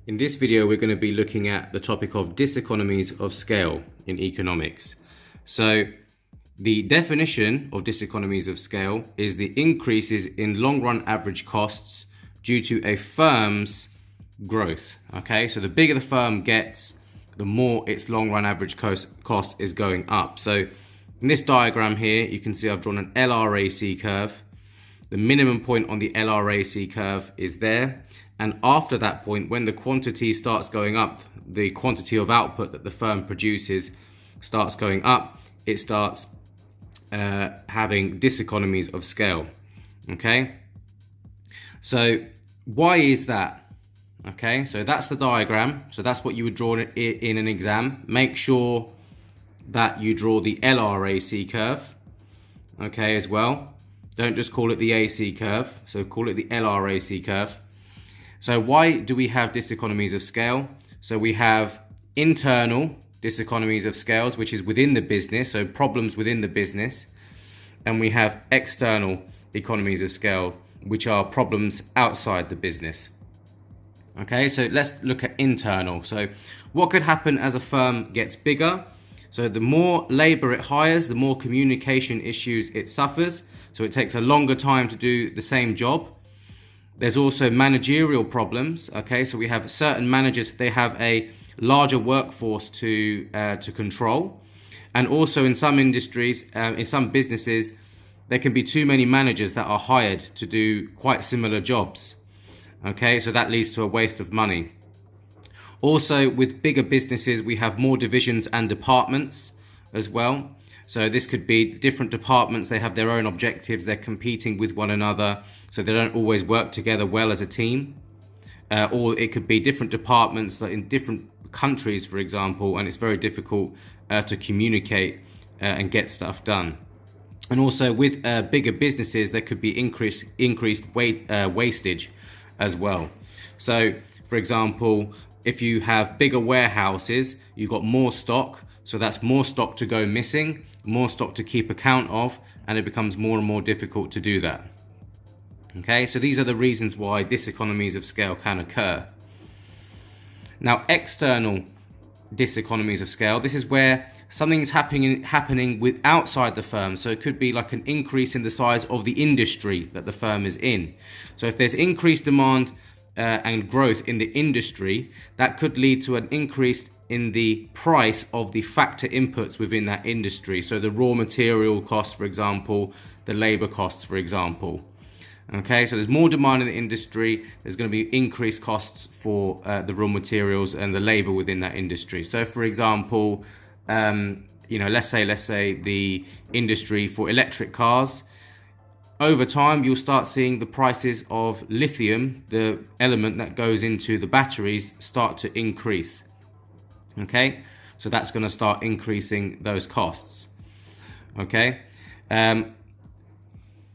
In this video, we're going to be looking at the topic of diseconomies of scale in economics. So the definition of diseconomies of scale is the increases in long-run average costs due to a firm's growth. Okay, so the bigger the firm gets, the more its long-run average cost is going up. So in this diagram here, you can see I've drawn an LRAC curve. The minimum point on the LRAC curve is there. And after that point, when the quantity starts going up, the quantity of output that the firm produces starts going up, it starts having diseconomies of scale. Okay, so why is that? Okay, so that's the diagram. So that's what you would draw in an exam. Make sure that you draw the LRAC curve, okay, as well. Don't just call it the AC curve, so call it the LRAC curve. So why do we have diseconomies of scale? So we have internal diseconomies of scales, which is within the business, so problems within the business. And we have external economies of scale, which are problems outside the business. Okay, so let's look at internal. So what could happen as a firm gets bigger? So the more labor it hires, the more communication issues it suffers. So it takes a longer time to do the same job. There's also managerial problems. Okay, so we have certain managers, they have a larger workforce to control. And also in some industries, in some businesses, there can be too many managers that are hired to do quite similar jobs. Okay, so that leads to a waste of money. Also, with bigger businesses, we have more divisions and departments as well. So this could be different departments, they have their own objectives, they're competing with one another, so they don't always work together well as a team. Or it could be different departments like in different countries, for example, and it's very difficult to communicate and get stuff done. And also with bigger businesses, there could be increased wastage as well. So, for example, if you have bigger warehouses, you've got more stock, so that's more stock to go missing, more stock to keep account of, and it becomes more and more difficult to do that. Okay, so these are the reasons why diseconomies of scale can occur. Now, external diseconomies of scale, this is where something is happening with outside the firm. So it could be like an increase in the size of the industry that the firm is in. So if there's increased demand and growth in the industry, that could lead to an increase in the price of the factor inputs within that industry. So the raw material costs, for example, the labor costs, for example. Okay, so there's more demand in the industry, there's going to be increased costs for the raw materials and the labor within that industry. So for example, let's say the industry for electric cars, over time you'll start seeing the prices of lithium, the element that goes into the batteries, start to increase. Okay, so that's going to start increasing those costs. Okay,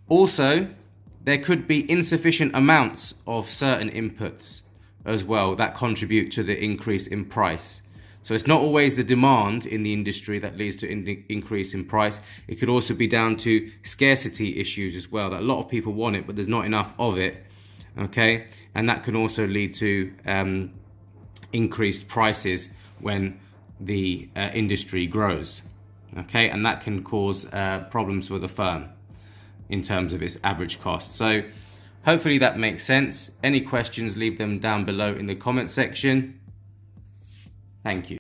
also there could be insufficient amounts of certain inputs as well that contribute to the increase in price. So it's not always the demand in the industry that leads to increase in price. It could also be down to scarcity issues as well, that a lot of people want it, but there's not enough of it. Okay, and that can also lead to increased prices when the industry grows. Okay, and that can cause problems for the firm in terms of its average cost. So hopefully that makes sense. Any questions, leave them down below in the comment section. Thank you.